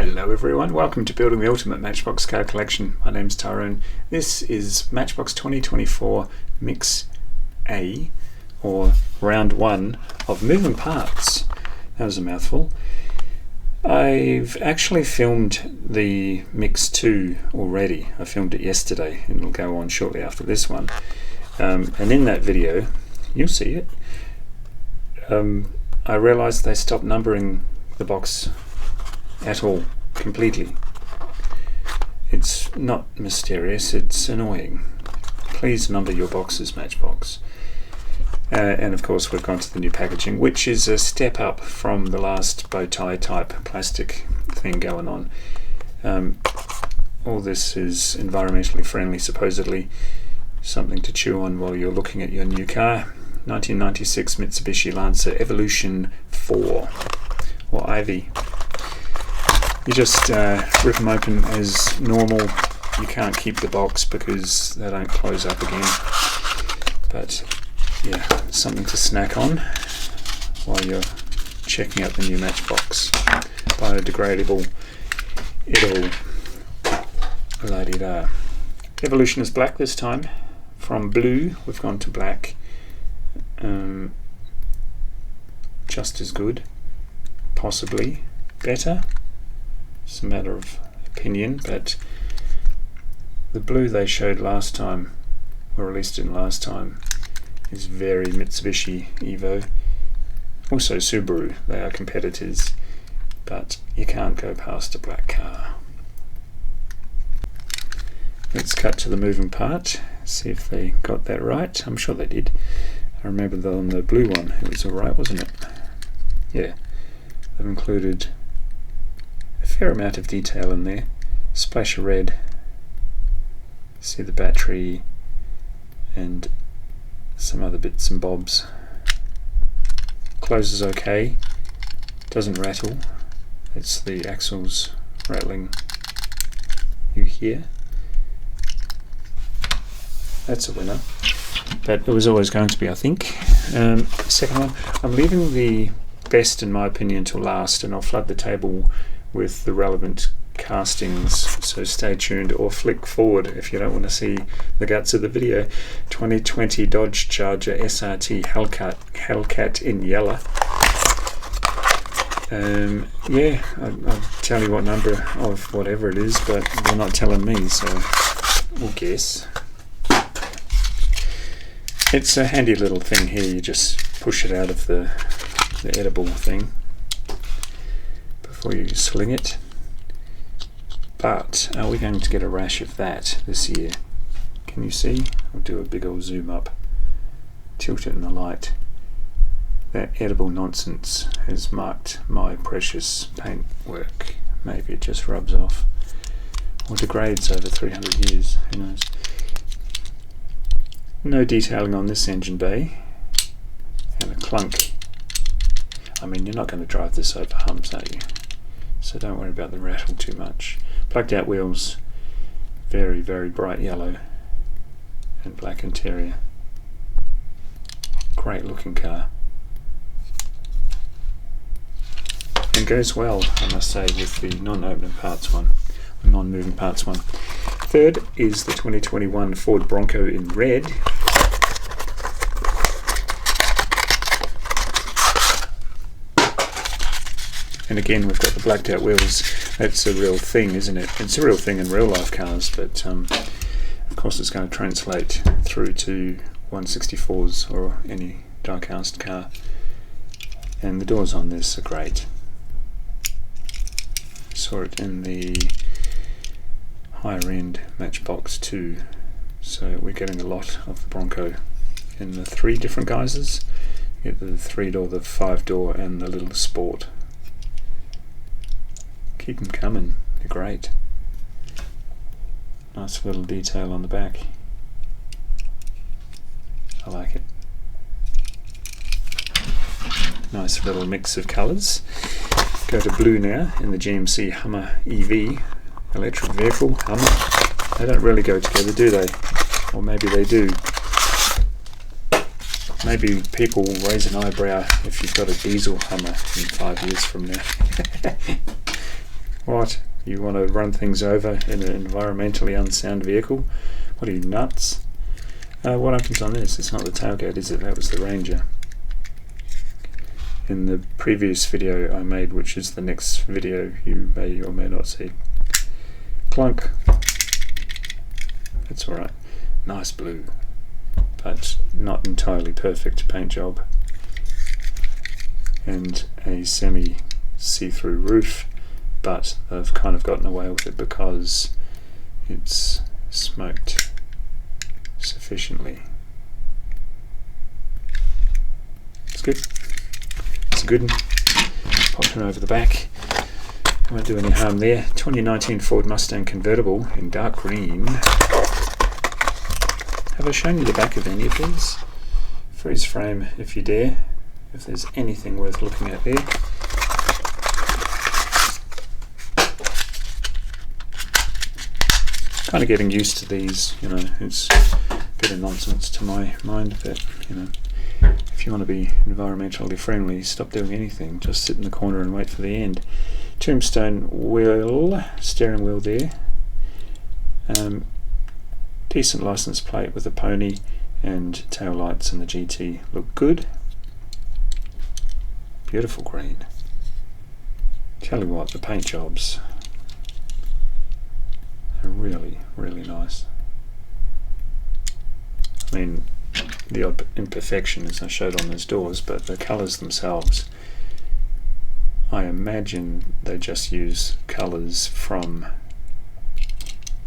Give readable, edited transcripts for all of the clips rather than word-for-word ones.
Hello everyone, welcome to Building the Ultimate Matchbox Car Collection. My name's Tyrone. This is Matchbox 2024 Mix A, or Round 1 of moving parts. That was a mouthful. I've actually filmed the Mix 2 already. I filmed it yesterday and it'll go on shortly after this one. And in that video, you'll see it, I realised they stopped numbering the box at all, completely. It's not mysterious, it's annoying. Please number your boxes, Matchbox. And of course we've gone to the new packaging, which is a step up from the last bow tie type plastic thing going on. All this is environmentally friendly, supposedly. Something to chew on while you're looking at your new car. 1996 Mitsubishi Lancer Evolution 4, or IV. You just rip them open as normal. You can't keep the box because they don't close up again. But yeah, something to snack on while you're checking out the new Matchbox. Biodegradable, it'll la-di-da. Evolution is black this time. From blue, we've gone to black. Just as good, possibly better. It's a matter of opinion, but the blue they showed last time, or released in last time, is very Mitsubishi Evo. Also Subaru, they are competitors, but you can't go past a black car. Let's cut to the moving part, see if they got that right. I'm sure they did. I remember on the blue one, it was alright, wasn't it? Yeah, they've included a fair amount of detail in there. Splash of red, see the battery and some other bits and bobs. Closes okay, doesn't rattle. It's the axles rattling you hear. That's a winner. But it was always going to be, I think. Second one, I'm leaving the best in my opinion till last, and I'll flood the table with the relevant castings, so stay tuned or flick forward if you don't want to see the guts of the video. 2020 Dodge Charger SRT Hellcat in yellow. Yeah, I'll tell you what number of whatever it is, but they're not telling me, so we'll guess. It's a handy little thing here, you just push it out of the edible thing before you sling it. But are we going to get a rash of that this year? Can you see? I'll do a big old zoom up, tilt it in the light. That edible nonsense has marked my precious paint work. Maybe it just rubs off or degrades over 300 years, who knows. No detailing on this engine bay, and a clunk. I mean, you're not going to drive this over humps, are you? So don't worry about the rattle too much. Plugged out wheels, very, very bright yellow and black interior. Great looking car. And goes well, I must say, with the non-opening parts one, the non-moving parts one. Third is the 2021 Ford Bronco in red. And again, we've got the blacked out wheels. That's a real thing, isn't it? It's a real thing in real life cars, but of course it's going to translate through to 164s or any die-cast car. And the doors on this are great. Saw it in the higher end Matchbox 2, so we're getting a lot of the Bronco in the 3 different guises. You get the 3-door, the 5-door and the little Sport. Keep them coming, they're great. Nice little detail on the back. I like it. Nice little mix of colours. Go to blue now in the GMC Hummer EV. Electric vehicle, Hummer. They don't really go together, do they? Or maybe they do. Maybe people will raise an eyebrow if you've got a diesel Hummer in 5 years from now. What? You want to run things over in an environmentally unsound vehicle? What are you, nuts? What happens on this? It's not the tailgate, is it? That was the Ranger. In the previous video I made, which is the next video you may or may not see. Clunk. That's alright. Nice blue, but not entirely perfect paint job. And a semi see-through roof, but I've kind of gotten away with it because it's smoked sufficiently. It's good. It's a good one. Popping over the back. Won't do any harm there. 2019 Ford Mustang convertible in dark green. Have I shown you the back of any of these? Freeze frame if you dare, if there's anything worth looking at there. Kind of getting used to these, you know, it's a bit of nonsense to my mind, but you know, if you want to be environmentally friendly, stop doing anything, just sit in the corner and wait for the end. Tombstone wheel, steering wheel there. Decent license plate with a pony and tail lights, and the GT look good. Beautiful green. Tell you what, the paint jobs are really, really nice. I mean, the odd imperfection as I showed on those doors, but the colours themselves, I imagine they just use colours from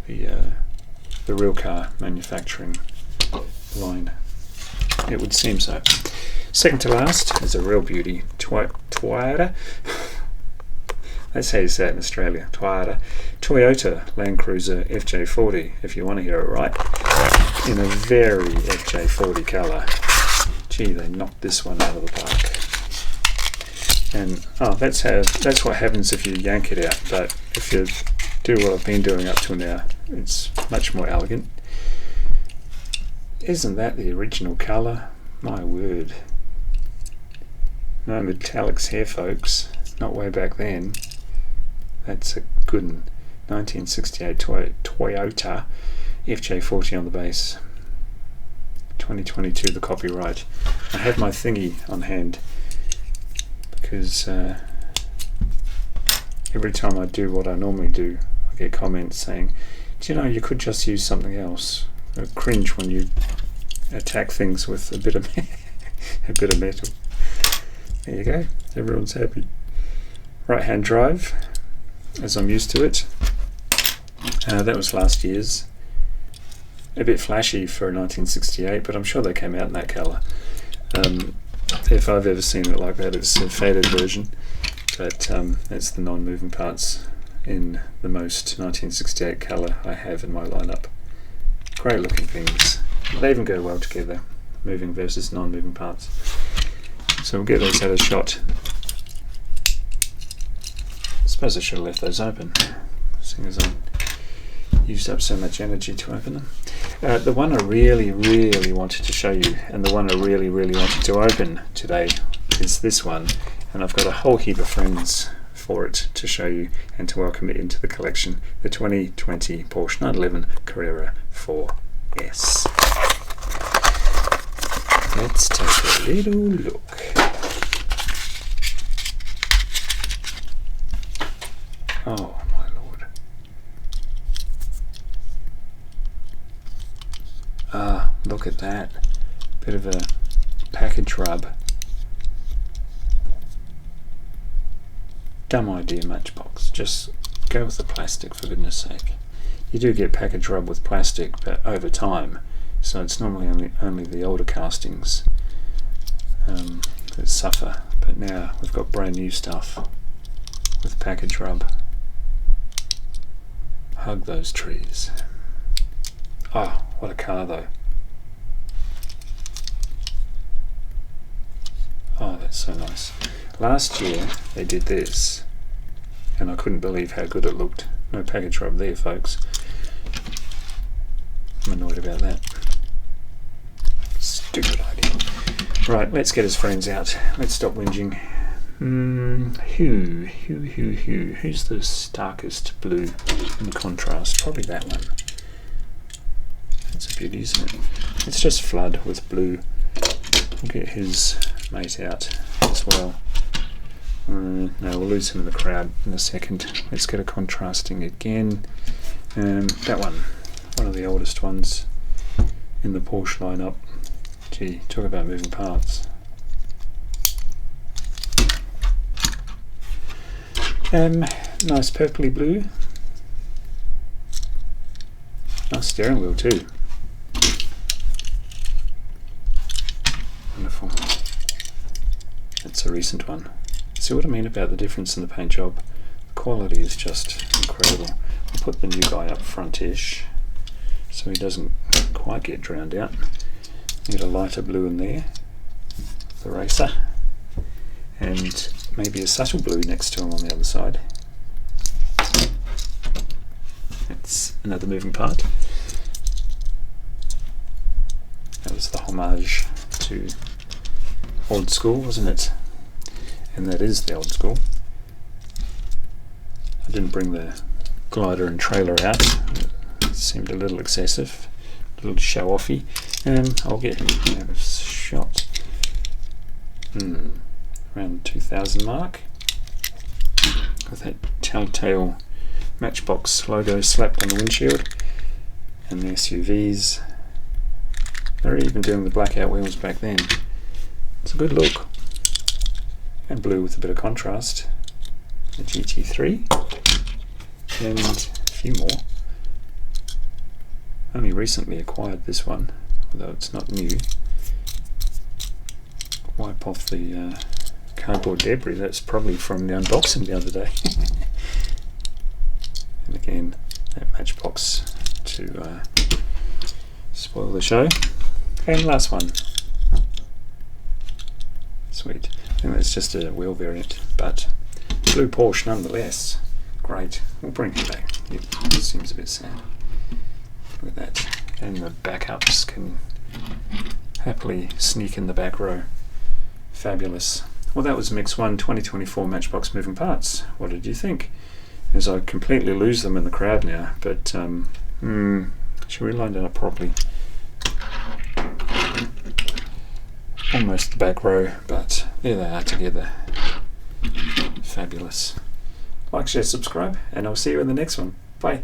the real car manufacturing line. It would seem so. Second to last is a real beauty. Toyota. That's how you say it in Australia. Toyota Land Cruiser FJ40, if you want to hear it right, in a very FJ40 colour. Gee, they knocked this one out of the park. And that's what happens if you yank it out. But if you do what I've been doing up till now, it's much more elegant. Isn't that the original colour? My word. No metallics here, folks. Not way back then. That's a good one. 1968 Toyota FJ40 on the base. 2022 the copyright. I have my thingy on hand because every time I do what I normally do, I get comments saying, do you know, you could just use something else. I cringe when you attack things with a bit of metal. There you go, everyone's happy. Right hand drive, as I'm used to it. That was last year's. A bit flashy for 1968, but I'm sure they came out in that colour. If I've ever seen it like that, it's a faded version, but it's the non-moving parts in the most 1968 colour I have in my lineup. Great looking things. They even go well together, moving versus non-moving parts. So we'll get those at a shot. I suppose I should have left those open, seeing as I used up so much energy to open them. The one I really, really wanted to show you, and the one I really, really wanted to open today, is this one. And I've got a whole heap of friends for it to show you and to welcome it into the collection. The 2020 Porsche 911 Carrera 4S. Let's take a little look. Oh my lord. Ah, look at that. Bit of a package rub. Dumb idea, Matchbox. Just go with the plastic, for goodness sake. You do get package rub with plastic, but over time, so it's normally only the older castings that suffer. But now we've got brand new stuff with package rub. Hug those trees. Oh, what a car though. Oh, that's so nice. Last year they did this, and I couldn't believe how good it looked. No package rub there, folks. I'm annoyed about that. Stupid idea. Right, let's get his friends out. Let's stop whinging. Who's the starkest blue in contrast? Probably that one. That's a beauty, isn't it? Let's just flood with blue. We'll get his mate out as well. No, we'll lose him in the crowd in a second. Let's get a contrasting again. That one of the oldest ones in the Porsche lineup. Gee, talk about moving parts. Nice purpley blue. Nice steering wheel too. Wonderful. That's a recent one. See what I mean about the difference in the paint job? The quality is just incredible. I'll put the new guy up front-ish so he doesn't quite get drowned out. Get a lighter blue in there, the racer, and maybe a subtle blue next to him on the other side. That's another moving part. That was the homage to old school, wasn't it? And that is the old school. I didn't bring the glider and trailer out. It seemed a little excessive, a little show-offy. I'll get a shot around 2000 mark with that telltale Matchbox logo slapped on the windshield, and the SUVs. They were even doing the blackout wheels back then. It's a good look. And blue with a bit of contrast. The GT3 and a few more. Only recently acquired this one, although it's not new. Wipe off the cardboard debris. That's probably from the unboxing the other day. And again, that Matchbox to spoil the show. And last one. Sweet. I think that's just a wheel variant, but blue Porsche nonetheless. Great. We'll bring him back. It seems a bit sad. Look at that. And the backups can happily sneak in the back row. Fabulous. Well, that was Mix 1 2024 Matchbox Moving Parts. What did you think? As I completely lose them in the crowd now, but should we line it up properly? Almost the back row, but there they are together. Fabulous. Like, share, subscribe, and I'll see you in the next one. Bye.